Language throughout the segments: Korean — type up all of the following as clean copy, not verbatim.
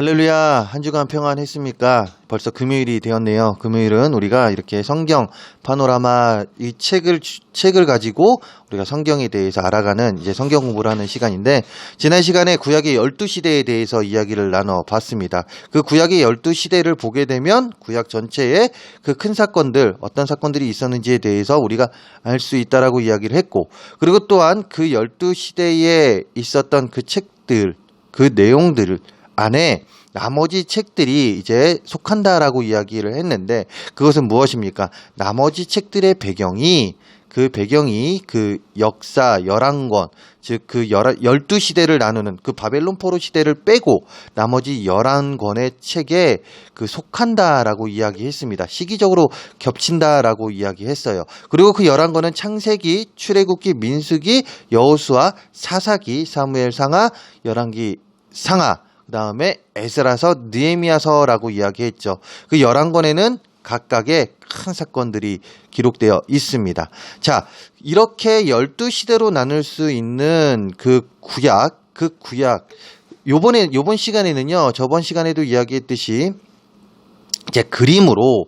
할렐루야, 한 주간 평안했습니까? 벌써 금요일이 되었네요. 금요일은 우리가 이렇게 성경 파노라마 이 책을 가지고 우리가 성경에 대해서 알아가는 이제 성경 공부를 하는 시간인데, 지난 시간에 구약의 12시대에 대해서 이야기를 나눠봤습니다. 그 구약의 12시대를 보게 되면 구약 전체에 그 큰 사건들, 어떤 사건들이 있었는지에 대해서 우리가 알 수 있다라고 이야기를 했고, 그리고 또한 그 12시대에 있었던 그 책들, 그 내용들 안에 나머지 책들이 이제 속한다라고 이야기를 했는데, 그것은 무엇입니까? 나머지 책들의 배경이 그 역사 열왕권, 즉 그 12시대를 나누는 그 바벨론 포로 시대를 빼고 나머지 11권의 책에 그 속한다라고 이야기했습니다. 시기적으로 겹친다라고 이야기했어요. 그리고 그 11권은 창세기, 출애굽기, 민수기, 여호수아, 사사기, 사무엘 상하, 열왕기 상하, 그 다음에 에스라서, 느헤미야서라고 이야기했죠. 그 11권에는 각각의 큰 사건들이 기록되어 있습니다. 자, 이렇게 12시대로 나눌 수 있는 그 구약, 요번 시간에는요, 저번 시간에도 이야기했듯이 이제 그림으로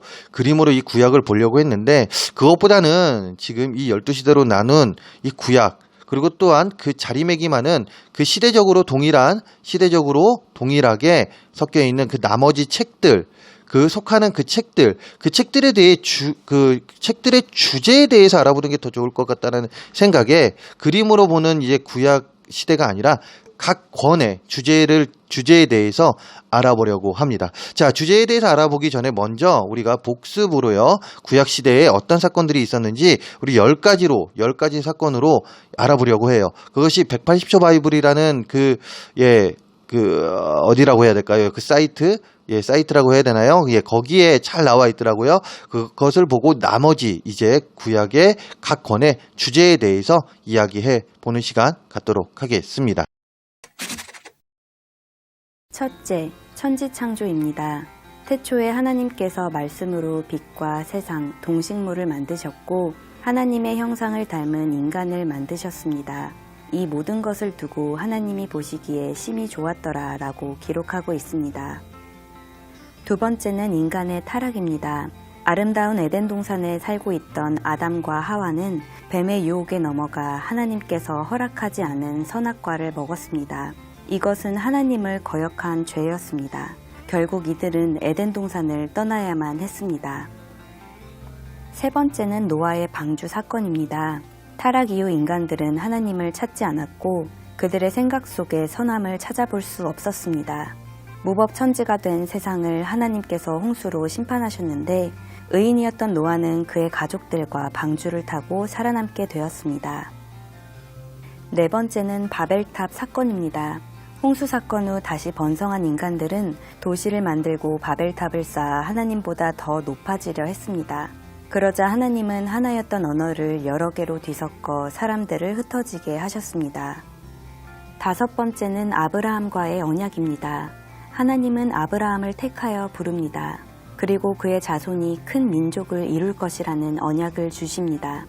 이 구약을 보려고 했는데, 그것보다는 지금 이 12시대로 나눈 이 구약, 그리고 또한 그 자리매김하는 그 시대적으로 동일하게 섞여 있는 그 나머지 책들, 그 속하는 그 책들에 대해 그 책들의 주제에 대해서 알아보는 게 더 좋을 것 같다는 생각에, 그림으로 보는 이제 구약 시대가 아니라 각 권의 주제에 대해서 알아보려고 합니다. 자, 주제에 대해서 알아보기 전에 먼저 우리가 복습으로요, 구약 시대에 어떤 사건들이 있었는지 우리 10가지 사건으로 알아보려고 해요. 그것이 180초 바이블이라는 어디라고 해야 될까요? 그 사이트라고 해야 되나요? 거기에 잘 나와 있더라고요. 그것을 보고 나머지 이제 구약의 각 권의 주제에 대해서 이야기해 보는 시간 갖도록 하겠습니다. 첫째, 천지창조입니다. 태초에 하나님께서 말씀으로 빛과 세상, 동식물을 만드셨고 하나님의 형상을 닮은 인간을 만드셨습니다. 이 모든 것을 두고 하나님이 보시기에 심히 좋았더라 라고 기록하고 있습니다. 두 번째는 인간의 타락입니다. 아름다운 에덴 동산에 살고 있던 아담과 하와는 뱀의 유혹에 넘어가 하나님께서 허락하지 않은 선악과를 먹었습니다. 이것은 하나님을 거역한 죄였습니다. 결국 이들은 에덴 동산을 떠나야만 했습니다. 세 번째는 노아의 방주 사건입니다. 타락 이후 인간들은 하나님을 찾지 않았고 그들의 생각 속에 선함을 찾아볼 수 없었습니다. 무법천지가 된 세상을 하나님께서 홍수로 심판하셨는데 의인이었던 노아는 그의 가족들과 방주를 타고 살아남게 되었습니다. 네 번째는 바벨탑 사건입니다. 홍수 사건 후 다시 번성한 인간들은 도시를 만들고 바벨탑을 쌓아 하나님보다 더 높아지려 했습니다. 그러자 하나님은 하나였던 언어를 여러 개로 뒤섞어 사람들을 흩어지게 하셨습니다. 다섯 번째는 아브라함과의 언약입니다. 하나님은 아브라함을 택하여 부릅니다. 그리고 그의 자손이 큰 민족을 이룰 것이라는 언약을 주십니다.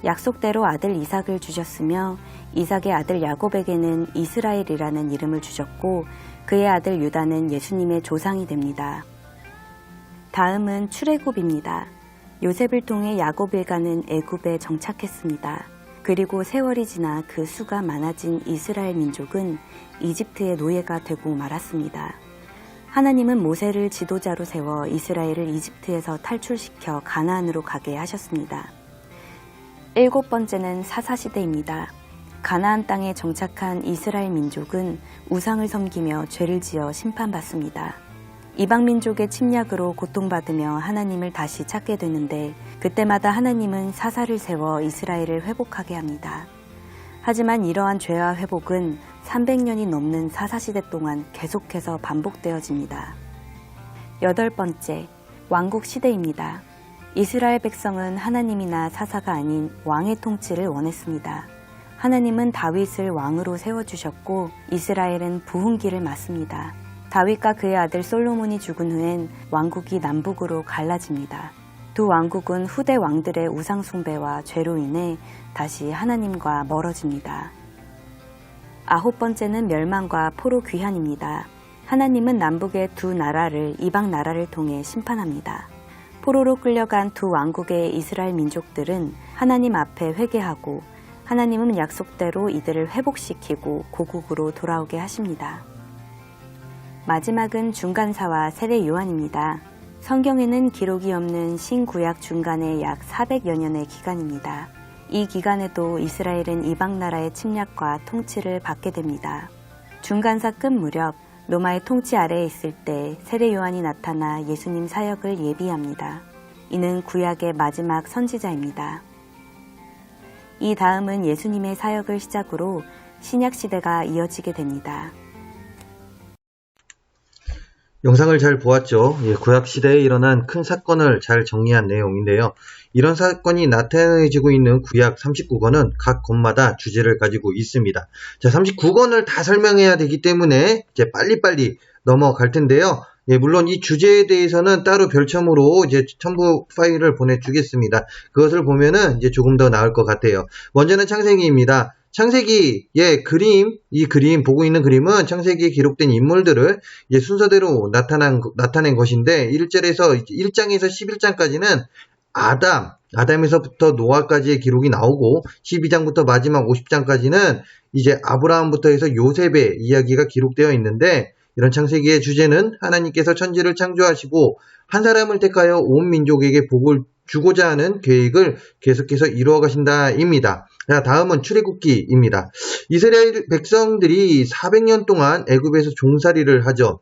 약속대로 아들 이삭을 주셨으며 이삭의 아들 야곱에게는 이스라엘이라는 이름을 주셨고 그의 아들 유다는 예수님의 조상이 됩니다. 다음은 출애굽입니다. 요셉을 통해 야곱 일가는 애굽에 정착했습니다. 그리고 세월이 지나 그 수가 많아진 이스라엘 민족은 이집트의 노예가 되고 말았습니다. 하나님은 모세를 지도자로 세워 이스라엘을 이집트에서 탈출시켜 가나안으로 가게 하셨습니다. 일곱 번째는 사사시대입니다. 가나안 땅에 정착한 이스라엘 민족은 우상을 섬기며 죄를 지어 심판받습니다. 이방 민족의 침략으로 고통받으며 하나님을 다시 찾게 되는데 그때마다 하나님은 사사를 세워 이스라엘을 회복하게 합니다. 하지만 이러한 죄와 회복은 300년이 넘는 사사시대 동안 계속해서 반복되어집니다. 여덟 번째, 왕국시대입니다. 이스라엘 백성은 하나님이나 사사가 아닌 왕의 통치를 원했습니다. 하나님은 다윗을 왕으로 세워주셨고 이스라엘은 부흥기를 맞습니다. 다윗과 그의 아들 솔로몬이 죽은 후엔 왕국이 남북으로 갈라집니다. 두 왕국은 후대 왕들의 우상 숭배와 죄로 인해 다시 하나님과 멀어집니다. 아홉 번째는 멸망과 포로 귀환입니다. 하나님은 남북의 두 나라를 이방 나라를 통해 심판합니다. 포로로 끌려간 두 왕국의 이스라엘 민족들은 하나님 앞에 회개하고 하나님은 약속대로 이들을 회복시키고 고국으로 돌아오게 하십니다. 마지막은 중간사와 세례 요한입니다. 성경에는 기록이 없는 신구약 중간의 약 400여 년의 기간입니다. 이 기간에도 이스라엘은 이방 나라의 침략과 통치를 받게 됩니다. 중간사 끝 무렵 로마의 통치 아래에 있을 때 세례 요한이 나타나 예수님 사역을 예비합니다. 이는 구약의 마지막 선지자입니다. 이 다음은 예수님의 사역을 시작으로 신약 시대가 이어지게 됩니다. 영상을 잘 보았죠. 구약 시대에 일어난 큰 사건을 잘 정리한 내용인데요. 이런 사건이 나타내지고 있는 구약 39권은 각 권마다 주제를 가지고 있습니다. 자, 39권을 다 설명해야 되기 때문에 이제 빨리빨리 넘어갈 텐데요. 물론 이 주제에 대해서는 따로 별첨으로 이제 첨부 파일을 보내주겠습니다. 그것을 보면은 이제 조금 더 나을 것 같아요. 먼저는 창세기입니다. 창세기의 그림, 이 그림, 보고 있는 그림은 창세기에 기록된 인물들을 이제 순서대로 나타낸 것인데, 1장에서 11장까지는 아담에서부터 노아까지의 기록이 나오고, 12장부터 마지막 50장까지는 이제 아브라함부터 해서 요셉의 이야기가 기록되어 있는데, 이런 창세기의 주제는 하나님께서 천지를 창조하시고, 한 사람을 택하여 온 민족에게 복을 주고자 하는 계획을 계속해서 이루어 가신다입니다. 자, 다음은 출애굽기입니다. 이스라엘 백성들이 400년 동안 애굽에서 종살이를 하죠.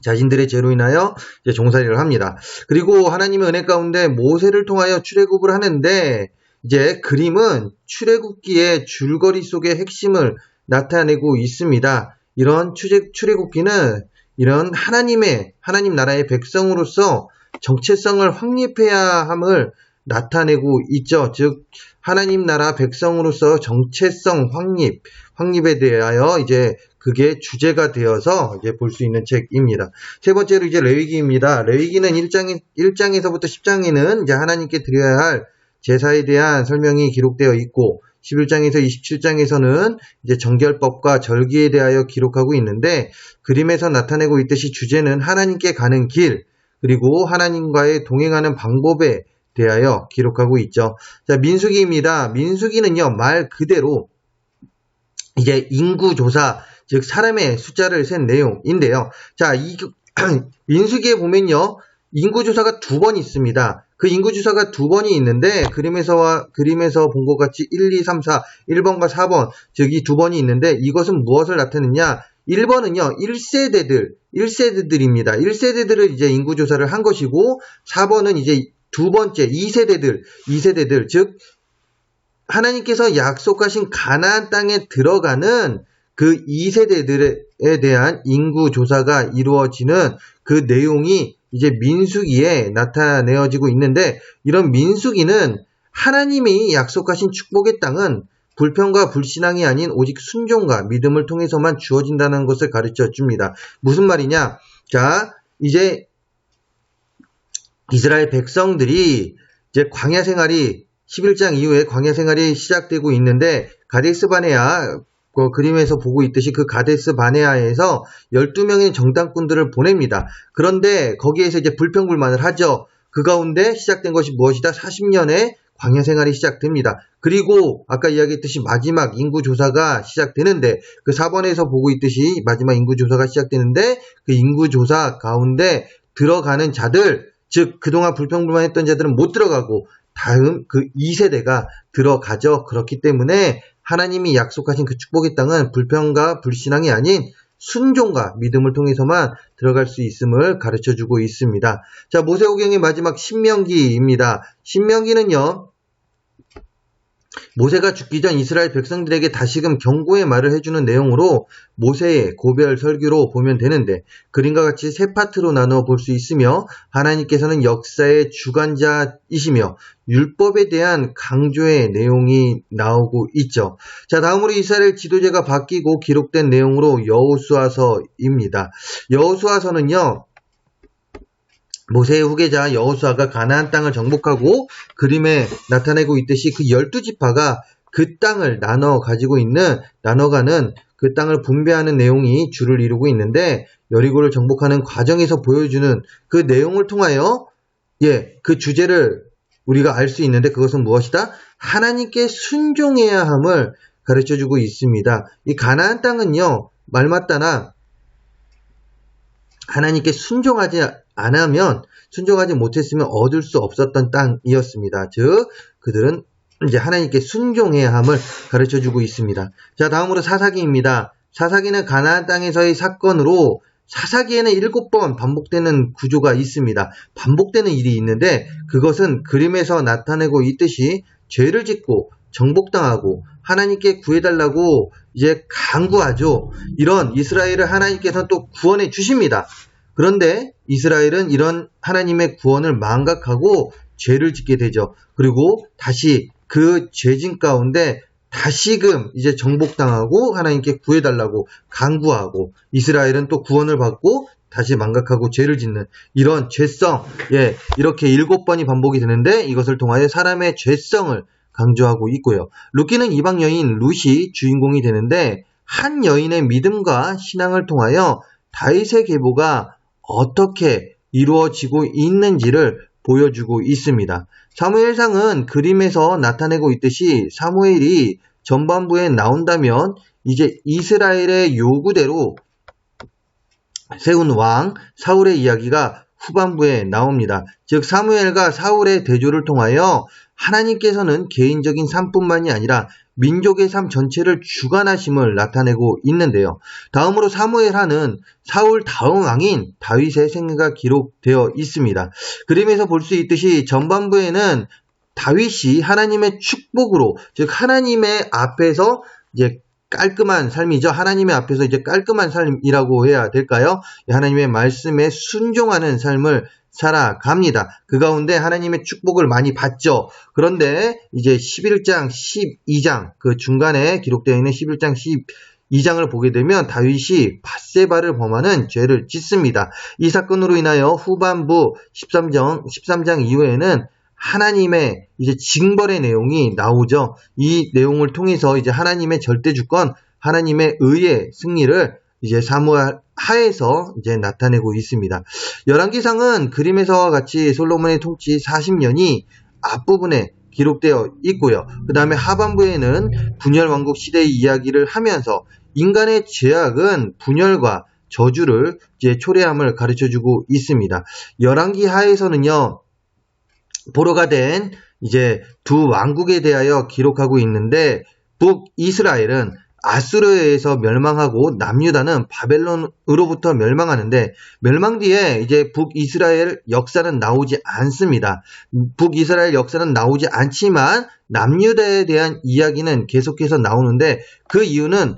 자신들의 죄로 인하여 이제 종살이를 합니다. 그리고 하나님의 은혜 가운데 모세를 통하여 출애굽을 하는데, 이제 그림은 출애굽기의 줄거리 속의 핵심을 나타내고 있습니다. 이런 출애굽기는 이런 하나님 나라의 백성으로서 정체성을 확립해야 함을 나타내고 있죠. 즉 하나님 나라 백성으로서 정체성 확립에 대하여 이제 그게 주제가 되어서 이제 볼 수 있는 책입니다. 세 번째로 이제 레위기입니다. 레위기는 1장에서부터 10장에는 이제 하나님께 드려야 할 제사에 대한 설명이 기록되어 있고, 11장에서 27장에서는 이제 정결법과 절기에 대하여 기록하고 있는데, 그림에서 나타내고 있듯이 주제는 하나님께 가는 길, 그리고 하나님과의 동행하는 방법에 대하여 기록하고 있죠. 자, 민수기입니다. 민수기는요, 말 그대로 이제 인구조사, 즉 사람의 숫자를 센 내용인데요. 자, 민수기에 보면요, 인구조사가 두 번 있습니다. 그 인구조사가 두 번이 있는데, 그림에서 본 것 같이 1, 2, 3, 4, 1번과 4번, 즉 이 두 번이 있는데, 이것은 무엇을 나타내느냐? 1번은요, 1세대들입니다. 1세대들을 이제 인구조사를 한 것이고, 4번은 이제 두 번째, 2세대들, 즉, 하나님께서 약속하신 가나안 땅에 들어가는 그 2세대들에 대한 인구조사가 이루어지는 그 내용이 이제 민수기에 나타내어지고 있는데, 이런 민수기는 하나님이 약속하신 축복의 땅은 불평과 불신앙이 아닌 오직 순종과 믿음을 통해서만 주어진다는 것을 가르쳐 줍니다. 무슨 말이냐? 자, 이제 이스라엘 백성들이 이제 광야 생활이 11장 이후에 광야 생활이 시작되고 있는데, 가데스 바네아, 그림에서 보고 있듯이 그 가데스 바네아에서 12명의 정탐꾼들을 보냅니다. 그런데 거기에서 이제 불평불만을 하죠. 그 가운데 시작된 것이 무엇이다? 40년의 광야 생활이 시작됩니다. 그리고 아까 이야기했듯이 마지막 인구조사가 시작되는데, 그 4번에서 보고 있듯이 마지막 인구조사가 시작되는데, 그 인구조사 가운데 들어가는 자들, 즉 그동안 불평불만했던 자들은 못 들어가고 다음 그 2세대가 들어가죠. 그렇기 때문에 하나님이 약속하신 그 축복의 땅은 불평과 불신앙이 아닌 순종과 믿음을 통해서만 들어갈 수 있음을 가르쳐주고 있습니다. 자, 모세오경의 마지막 신명기입니다. 신명기는요, 모세가 죽기 전 이스라엘 백성들에게 다시금 경고의 말을 해주는 내용으로 모세의 고별 설교로 보면 되는데, 그림과 같이 세 파트로 나누어 볼 수 있으며, 하나님께서는 역사의 주관자이시며 율법에 대한 강조의 내용이 나오고 있죠. 자, 다음으로 이스라엘 지도자가 바뀌고 기록된 내용으로 여호수아서입니다. 여호수아서는요, 모세의 후계자 여호수아가 가나안 땅을 정복하고 그림에 나타내고 있듯이 그 12지파가 그 땅을 나눠가는 그 땅을 분배하는 내용이 주를 이루고 있는데 여리고를 정복하는 과정에서 보여주는 그 내용을 통하여 그 주제를 우리가 알 수 있는데 그것은 무엇이다? 하나님께 순종해야 함을 가르쳐주고 있습니다. 이 가나안 땅은요, 말마따나 하나님께 순종하지 못했으면 얻을 수 없었던 땅이었습니다. 즉, 그들은 이제 하나님께 순종해야 함을 가르쳐주고 있습니다. 자, 다음으로 사사기입니다. 사사기는 가나안 땅에서의 사건으로 사사기에는 7번 반복되는 구조가 있습니다. 반복되는 일이 있는데 그것은 그림에서 나타내고 있듯이 죄를 짓고 정복당하고 하나님께 구해달라고 이제 간구하죠. 이런 이스라엘을 하나님께서는 또 구원해 주십니다. 그런데 이스라엘은 이런 하나님의 구원을 망각하고 죄를 짓게 되죠. 그리고 다시 그 죄진 가운데 다시금 이제 정복당하고 하나님께 구해달라고 간구하고 이스라엘은 또 구원을 받고 다시 망각하고 죄를 짓는 이런 죄성, 이렇게 7번이 반복이 되는데 이것을 통하여 사람의 죄성을 강조하고 있고요. 룻기는 이방 여인 룻이 주인공이 되는데 한 여인의 믿음과 신앙을 통하여 다윗의 계보가 어떻게 이루어지고 있는지를 보여주고 있습니다. 사무엘상은 그림에서 나타내고 있듯이 사무엘이 전반부에 나온다면 이제 이스라엘의 요구대로 세운 왕 사울의 이야기가 후반부에 나옵니다. 즉 사무엘과 사울의 대조를 통하여 하나님께서는 개인적인 삶뿐만이 아니라 민족의 삶 전체를 주관하심을 나타내고 있는데요. 다음으로 사무엘하는 사울 다음 왕인 다윗의 생애가 기록되어 있습니다. 그림에서 볼 수 있듯이 전반부에는 다윗이 하나님의 축복으로, 즉 하나님의 앞에서 이제 깔끔한 삶이죠. 하나님의 앞에서 이제 깔끔한 삶이라고 해야 될까요? 하나님의 말씀에 순종하는 삶을 살아갑니다. 그 가운데 하나님의 축복을 많이 받죠. 그런데 이제 11장, 12장 그 중간에 기록되어 있는 11장, 12장을 보게 되면 다윗이 밧세바를 범하는 죄를 짓습니다. 이 사건으로 인하여 후반부 13장 이후에는 하나님의 이제 징벌의 내용이 나오죠. 이 내용을 통해서 이제 하나님의 절대 주권, 하나님의 의의 승리를 이제 사무엘 하에서 이제 나타내고 있습니다. 열왕기상은 그림에서와 같이 솔로몬의 통치 40년이 앞부분에 기록되어 있고요. 그 다음에 하반부에는 분열 왕국 시대의 이야기를 하면서 인간의 죄악은 분열과 저주를 이제 초래함을 가르쳐주고 있습니다. 열왕기 하에서는요, 포로가 된 이제 두 왕국에 대하여 기록하고 있는데 북이스라엘은 아수르에 의해서 멸망하고 남유다는 바벨론으로부터 멸망하는데 멸망 뒤에 이제 북이스라엘 역사는 나오지 않습니다. 북이스라엘 역사는 나오지 않지만 남유다에 대한 이야기는 계속해서 나오는데 그 이유는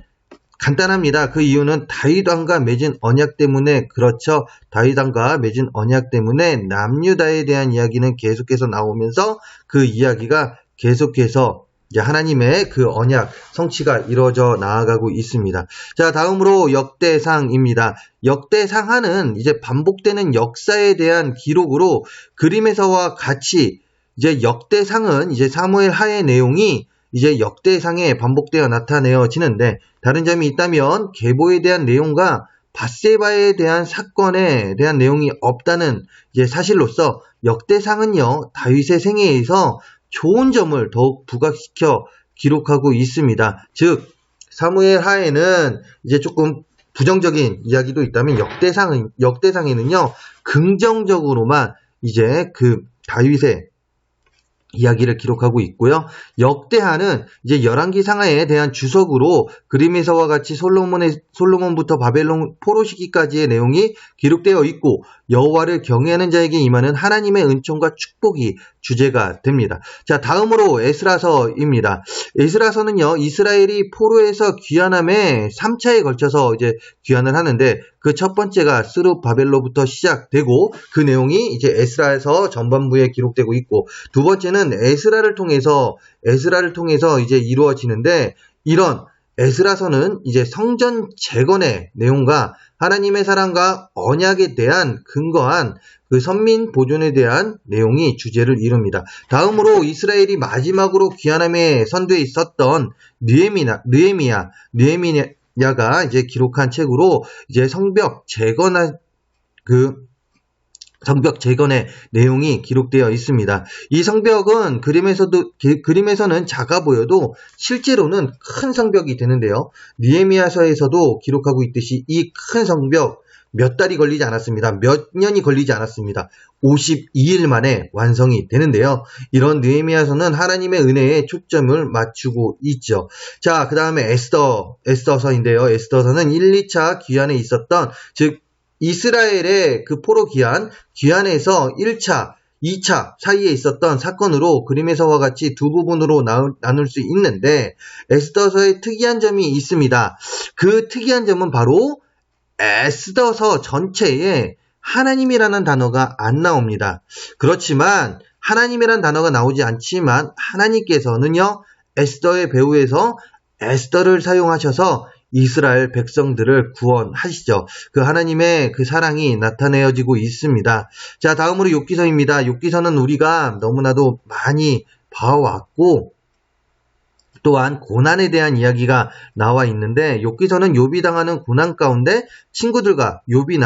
간단합니다. 그 이유는 다윗 왕과 맺은 언약 때문에 그렇죠. 다윗 왕과 맺은 언약 때문에 남유다에 대한 이야기는 계속해서 나오면서 그 이야기가 계속해서 이제 하나님의 그 언약 성취가 이루어져 나아가고 있습니다. 자, 다음으로 역대상입니다. 역대상하는 이제 반복되는 역사에 대한 기록으로 그림에서와 같이 이제 역대상은 이제 사무엘 하의 내용이 이제 역대상에 반복되어 나타내어지는데 다른 점이 있다면 계보에 대한 내용과 밧세바에 대한 사건에 대한 내용이 없다는 이제 사실로서 역대상은요 다윗의 생애에서 좋은 점을 더욱 부각시켜 기록하고 있습니다. 즉 사무엘 하에는 이제 조금 부정적인 이야기도 있다면 역대상에는요 긍정적으로만 이제 그 다윗의 이야기를 기록하고 있고요. 역대하는 이제 열왕기상하에 대한 주석으로 그림에서와 같이 솔로몬부터 바벨론 포로 시기까지의 내용이 기록되어 있고 여호와를 경외하는 자에게 임하는 하나님의 은총과 축복이 주제가 됩니다. 자, 다음으로 에스라서입니다. 에스라서는요, 이스라엘이 포로에서 귀환함에 3차에 걸쳐서 이제 귀환을 하는데 그 첫 번째가 스룹바벨로부터 시작되고 그 내용이 이제 에스라에서 전반부에 기록되고 있고 두 번째는 에스라를 통해서 이제 이루어지는데 이런 에스라서는 이제 성전 재건의 내용과 하나님의 사랑과 언약에 대한 근거한 그 선민 보존에 대한 내용이 주제를 이룹니다. 다음으로 이스라엘이 마지막으로 귀환함에 선두에 있었던 느헤미야 예레미야가 이제 기록한 책으로 이제 성벽 재건의 내용이 기록되어 있습니다. 이 성벽은 그림에서는 작아 보여도 실제로는 큰 성벽이 되는데요. 느헤미야서에서도 기록하고 있듯이 이 큰 성벽 몇 달이 걸리지 않았습니다. 몇 년이 걸리지 않았습니다. 52일 만에 완성이 되는데요. 이런 느헤미야서는 하나님의 은혜에 초점을 맞추고 있죠. 자, 그 다음에 에스더서인데요. 에스더서는 1, 2차 귀환에 있었던, 즉 이스라엘의 그 포로 귀환에서 1차, 2차 사이에 있었던 사건으로 그림에서와 같이 두 부분으로 나눌 수 있는데, 에스더서에 특이한 점이 있습니다. 그 특이한 점은 바로 에스더서 전체에 하나님이라는 단어가 안 나옵니다. 그렇지만 하나님이라는 단어가 나오지 않지만 하나님께서는요, 에스더의 배후에서 에스더를 사용하셔서 이스라엘 백성들을 구원하시죠. 그 하나님의 그 사랑이 나타내어지고 있습니다. 자, 다음으로 욥기서입니다. 욥기서는 우리가 너무나도 많이 봐왔고 또한 고난에 대한 이야기가 나와 있는데, 욥기서는 욥이 당하는 고난 가운데 친구들과 욥이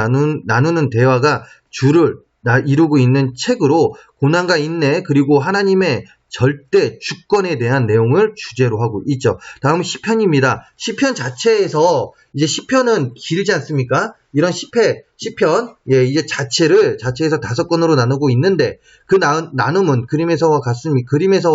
나누는 대화가 주를 이루고 있는 책으로 고난과 인내 그리고 하나님의 절대 주권에 대한 내용을 주제로 하고 있죠. 다음은 시편입니다. 시편 자체에서 이제 시편은 길지 않습니까? 이런 시편, 이제 자체에서 5권으로 나누고 있는데 그 나눔은 그림에서와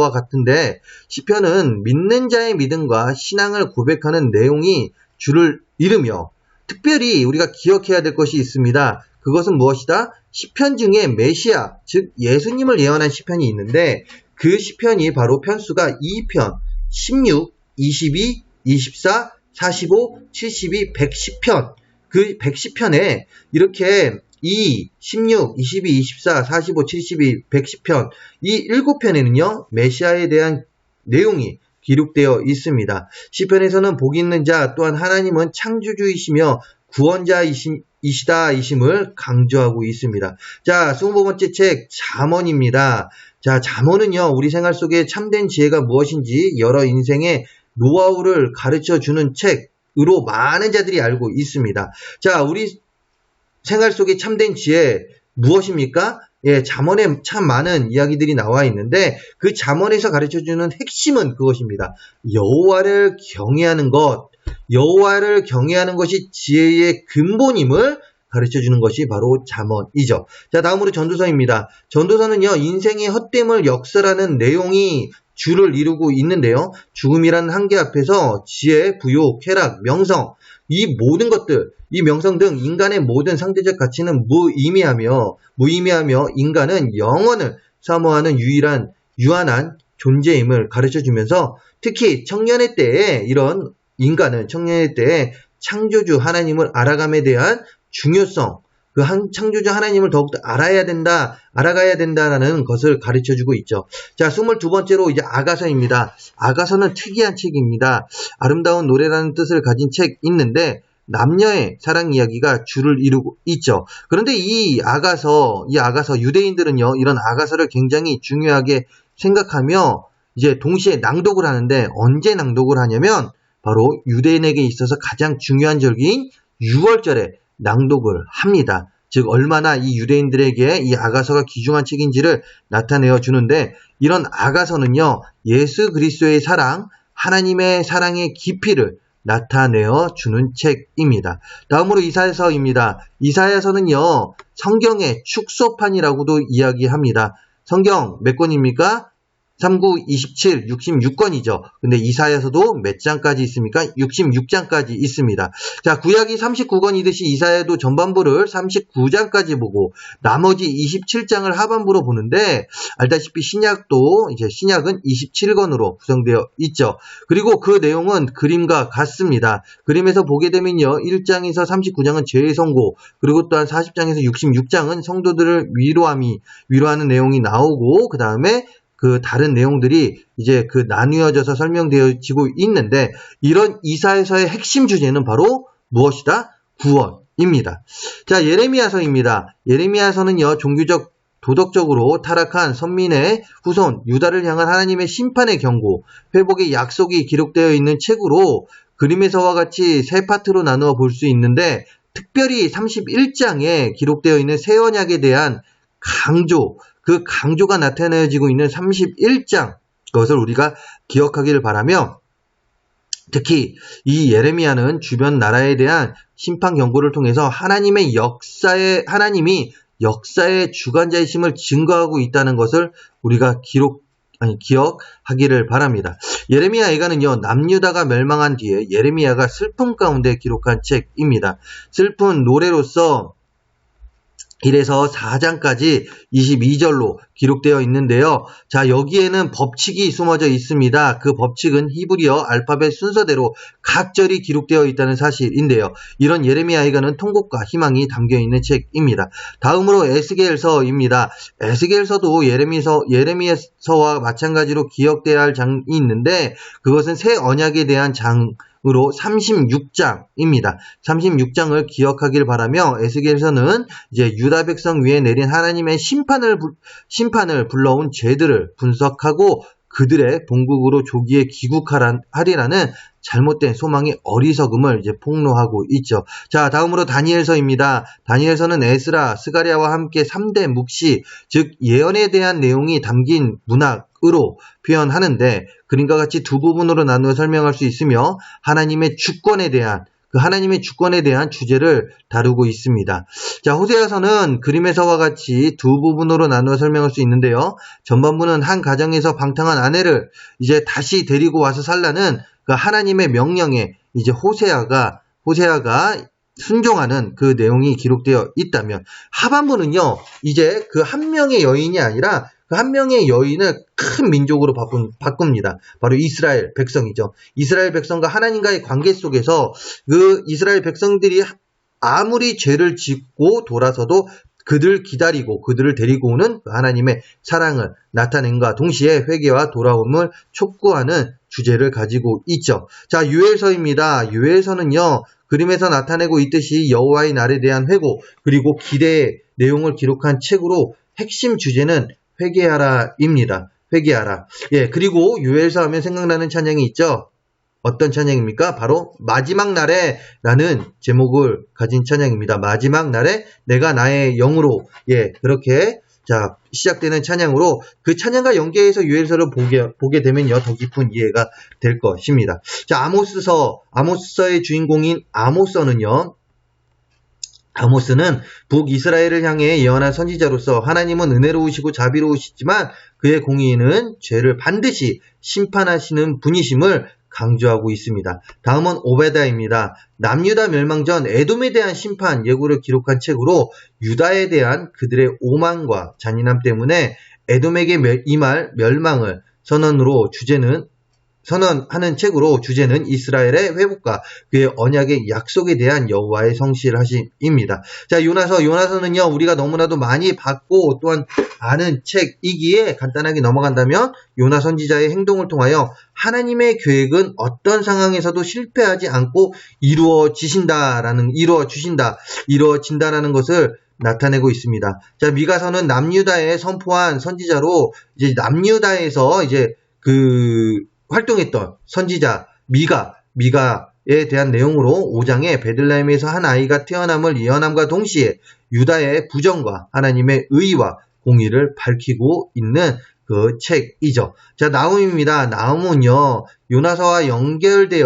같은데 시편은 믿는 자의 믿음과 신앙을 고백하는 내용이 주를 이루며 특별히 우리가 기억해야 될 것이 있습니다. 그것은 무엇이다? 시편 중에 메시아, 즉 예수님을 예언한 시편이 있는데 그 시편이 바로 편수가 2편, 16, 22, 24, 45, 72, 110편. 그 110편에 이렇게 2, 16, 22, 24, 45, 72, 110편 이 7편에는요. 메시아에 대한 내용이 기록되어 있습니다. 시편에서는 복 있는 자 또한 하나님은 창조주이시며 구원자이심을 강조하고 있습니다. 자, 25번째 책 잠언입니다. 자, 잠언은요, 우리 생활 속에 참된 지혜가 무엇인지 여러 인생의 노하우를 가르쳐주는 책으로 많은 자들이 알고 있습니다. 자, 우리 생활 속에 참된 지혜 무엇입니까? 예, 잠언에 참 많은 이야기들이 나와 있는데 그 잠언에서 가르쳐주는 핵심은 그것입니다. 여호와를 경외하는 것이 지혜의 근본임을 가르쳐주는 것이 바로 잠언이죠. 자, 다음으로 전도서입니다. 전도서는요, 인생의 헛됨을 역설하는 내용이 주를 이루고 있는데요. 죽음이라는 한계 앞에서 지혜, 부요, 쾌락, 명성, 이 모든 것들, 이 명성 등 인간의 모든 상대적 가치는 무의미하며 인간은 영원을 사모하는 유한한 존재임을 가르쳐주면서 특히 청년의 때에 창조주 하나님을 알아감에 대한 중요성, 그 창조주 하나님을 더욱더 알아가야 된다라는 것을 가르쳐주고 있죠. 자, 22번째로 이제 아가서입니다. 아가서는 특이한 책입니다. 아름다운 노래라는 뜻을 가진 책 있는데 남녀의 사랑 이야기가 주를 이루고 있죠. 그런데 이 아가서 유대인들은요, 이런 아가서를 굉장히 중요하게 생각하며 이제 동시에 낭독을 하는데 언제 낭독을 하냐면 바로 유대인에게 있어서 가장 중요한 절기인 6월절에 낭독을 합니다. 즉 얼마나 이 유대인들에게 이 아가서가 귀중한 책인지를 나타내어 주는데 이런 아가서는요, 예수 그리스도의 사랑, 하나님의 사랑의 깊이를 나타내어 주는 책입니다. 다음으로 이사야서입니다. 이사야서는요, 성경의 축소판이라고도 이야기합니다. 성경 몇 권입니까? 39, 27, 66권이죠. 근데 이사야서도 몇 장까지 있습니까? 66장까지 있습니다. 자, 구약이 39권이듯이 이사야도 전반부를 39장까지 보고 나머지 27장을 하반부로 보는데 알다시피 신약은 27권으로 구성되어 있죠. 그리고 그 내용은 그림과 같습니다. 그림에서 보게 되면요, 1장에서 39장은 죄의 선고, 그리고 또한 40장에서 66장은 성도들을 위로하는 내용이 나오고 그 다음에 그 다른 내용들이 이제 그 나뉘어져서 설명되어지고 있는데 이런 이사야서의 핵심 주제는 바로 무엇이다? 구원입니다. 자, 예레미야서입니다. 예레미야서는요, 종교적 도덕적으로 타락한 선민의 후손 유다를 향한 하나님의 심판의 경고, 회복의 약속이 기록되어 있는 책으로 그림에서와 같이 세 파트로 나누어 볼 수 있는데 특별히 31장에 기록되어 있는 새 언약에 대한 강조, 그 강조가 나타내지고 있는 31장, 그것을 우리가 기억하기를 바라며, 특히 이 예레미야는 주변 나라에 대한 심판 경고를 통해서 하나님이 역사의 주관자이심을 증거하고 있다는 것을 우리가 기억하기를 바랍니다. 예레미야 예가는요, 남유다가 멸망한 뒤에 예레미야가 슬픔 가운데 기록한 책입니다. 슬픈 노래로서 1에서 4장까지 22절로 기록되어 있는데요. 자, 여기에는 법칙이 숨어져 있습니다. 그 법칙은 히브리어 알파벳 순서대로 각절이 기록되어 있다는 사실인데요. 이런 예레미야 예가는 통곡과 희망이 담겨 있는 책입니다. 다음으로 에스겔서입니다. 에스겔서도 예레미야서와 마찬가지로 기억되어야 할 장이 있는데 그것은 새 언약에 대한 장으로 36장입니다. 36장을 기억하길 바라며 에스겔서는 이제 유다 백성 위에 내린 하나님의 심판을 불러온 죄들을 분석하고 그들의 본국으로 조기에 귀국하리라는 잘못된 소망의 어리석음을 이제 폭로하고 있죠. 자, 다음으로 다니엘서입니다. 다니엘서는 에스라, 스가랴와 함께 3대 묵시, 즉 예언에 대한 내용이 담긴 문학으로 표현하는데 그림과 같이 두 부분으로 나누어 설명할 수 있으며 하나님의 주권에 대한 주제를 다루고 있습니다. 자, 호세아서는 그림에서와 같이 두 부분으로 나누어 설명할 수 있는데요. 전반부는 한 가정에서 방탕한 아내를 이제 다시 데리고 와서 살라는 그 하나님의 명령에 이제 호세아가 순종하는 그 내용이 기록되어 있다면 하반부는요, 이제 그 한 명의 여인이 아니라 그 한 명의 여인을 큰 민족으로 바꿉니다. 바로 이스라엘 백성이죠. 이스라엘 백성과 하나님과의 관계 속에서 그 이스라엘 백성들이 아무리 죄를 짓고 돌아서도 그들을 기다리고 그들을 데리고 오는 하나님의 사랑을 나타낸과 동시에 회개와 돌아옴을 촉구하는 주제를 가지고 있죠. 자, 요엘서입니다. 요엘서는요, 그림에서 나타내고 있듯이 여호와의 날에 대한 회고 그리고 기대의 내용을 기록한 책으로 핵심 주제는 회개하라입니다. 회개하라. 예, 그리고 요엘서 하면 생각나는 찬양이 있죠. 어떤 찬양입니까? 바로 마지막 날에 라는 제목을 가진 찬양입니다. 마지막 날에 내가 나의 영으로, 예, 그렇게 자 시작되는 찬양으로 그 찬양과 연계해서 요엘서를 보게 되면요, 더 깊은 이해가 될 것입니다. 자, 아모스서의 주인공인 아모스는 북이스라엘을 향해 예언한 선지자로서 하나님은 은혜로우시고 자비로우시지만 그의 공의는 죄를 반드시 심판하시는 분이심을 강조하고 있습니다. 다음은 오베다입니다. 남유다 멸망 전 에돔에 대한 심판 예고를 기록한 책으로 유다에 대한 그들의 오만과 잔인함 때문에 에돔에게 임할 멸망을 선언하는 책으로 주제는 이스라엘의 회복과 그의 언약의 약속에 대한 여호와의 성실하심입니다. 자, 요나서는요, 우리가 너무나도 많이 봤고 또한 아는 책이기에 간단하게 넘어간다면 요나 선지자의 행동을 통하여 하나님의 계획은 어떤 상황에서도 실패하지 않고 이루어진다라는 것을 나타내고 있습니다. 자, 미가서는 남유다에 선포한 선지자로 이제 남유다에서 이제 활동했던 선지자 미가에 대한 내용으로 5장에 베들레헴에서 한 아이가 태어남을 예언함과 동시에 유다의 부정과 하나님의 의와 공의를 밝히고 있는 그 책이죠. 자, 나훔입니다. 나훔은요, 요나서와 연결되는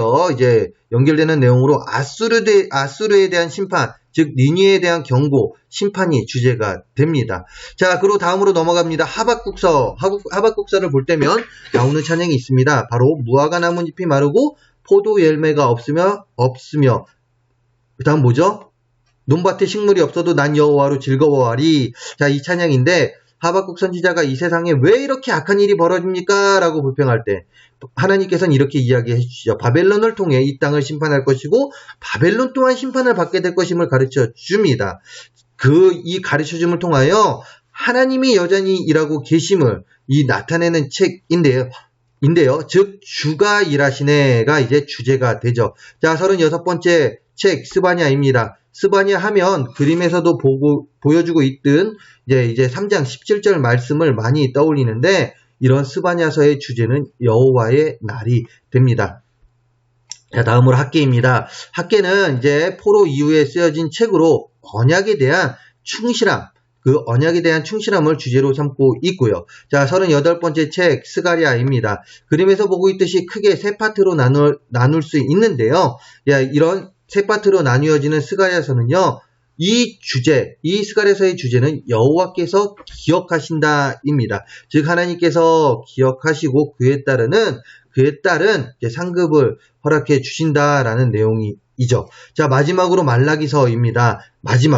내용으로 아수르에 대한 심판, 즉 니느웨에 대한 경고, 심판이 주제가 됩니다. 자, 그리고 다음으로 넘어갑니다. 하박국서를 볼 때면 나오는 찬양이 있습니다. 바로 무화과 나뭇잎이 마르고 포도 열매가 없으며 그 다음 뭐죠? 논밭에 식물이 없어도 난 여호와로 즐거워하리. 자, 이 찬양인데 하박국 선지자가 이 세상에 왜 이렇게 악한 일이 벌어집니까? 라고 불평할 때 하나님께서는 이렇게 이야기해 주시죠. 바벨론을 통해 이 땅을 심판할 것이고 바벨론 또한 심판을 받게 될 것임을 가르쳐 줍니다. 이 가르쳐 줌을 통하여 하나님이 여전히 일하고 계심을 나타내는 책인데요. 즉 주가 일하시네가 이제 주제가 되죠. 자, 36번째 책 스바냐입니다. 스바냐 하면 그림에서도 보여주고 있던 이제 3장 17절 말씀을 많이 떠올리는데 이런 스바냐서의 주제는 여호와의 날이 됩니다. 자, 다음으로 학계입니다. 학계는 이제 포로 이후에 쓰여진 책으로 언약에 대한 충실함, 그 언약에 대한 충실함을 주제로 삼고 있고요. 자, 38번째 책 스가랴입니다. 그림에서 보고 있듯이 크게 세 파트로 나눌 수 있는데요. 야, 이런 세 파트로 나뉘어지는 스가랴서는요. 이 스가랴서의 주제는 여호와께서 기억하신다입니다. 즉 하나님께서 기억하시고 그에 따른 이제 상급을 허락해 주신다라는 내용이죠. 자, 마지막으로 말라기서입니다.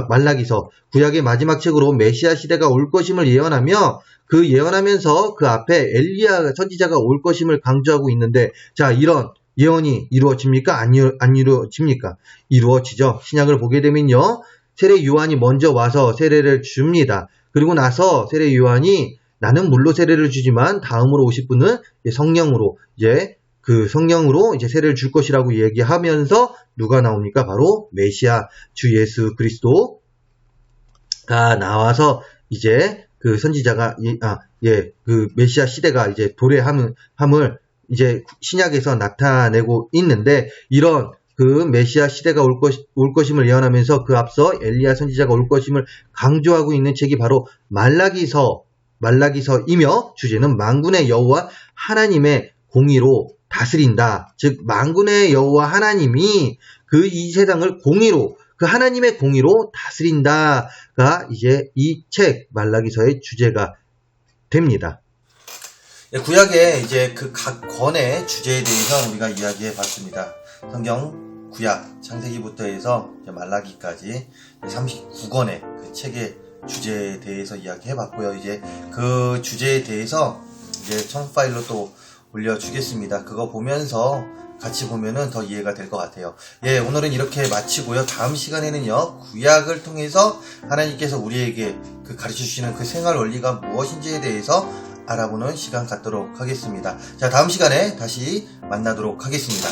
말라기서. 구약의 마지막 책으로 메시아 시대가 올 것임을 예언하면서 그 앞에 엘리야 선지자가 올 것임을 강조하고 있는데, 자, 이런 예언이 이루어집니까? 안 이루어집니까? 이루어지죠. 신약을 보게 되면요. 세례 요한이 먼저 와서 세례를 줍니다. 그리고 나서 세례 요한이 나는 물로 세례를 주지만 다음으로 오실 분은 성령으로 이제 세례를 줄 것이라고 얘기하면서 누가 나옵니까? 바로 메시아 주 예수 그리스도가 나와서 이제 그 선지자가 그 메시아 시대가 이제 도래함을 이제 신약에서 나타내고 있는데, 이런 그 메시아 시대가 올 것임을 예언하면서 그 앞서 엘리야 선지자가 올 것임을 강조하고 있는 책이 바로 말라기서이며, 주제는 만군의 여호와 하나님의 공의로 다스린다. 즉 만군의 여호와 하나님이 이 세상을 그 하나님의 공의로 다스린다가 이제 이 책 말라기서의 주제가 됩니다. 구약의 이제 그 각 권의 주제에 대해서 우리가 이야기해 봤습니다. 성경 구약 창세기부터 해서 이제 말라기까지 39권의 그 책의 주제에 대해서 이야기해 봤고요. 이제 그 주제에 대해서 이제 청 파일로 또 올려주겠습니다. 그거 보면서 같이 보면은 더 이해가 될 것 같아요. 예, 오늘은 이렇게 마치고요. 다음 시간에는요, 구약을 통해서 하나님께서 우리에게 그 가르쳐 주시는 그 생활 원리가 무엇인지에 대해서 알아보는 시간 갖도록 하겠습니다. 자, 다음 시간에 다시 만나도록 하겠습니다.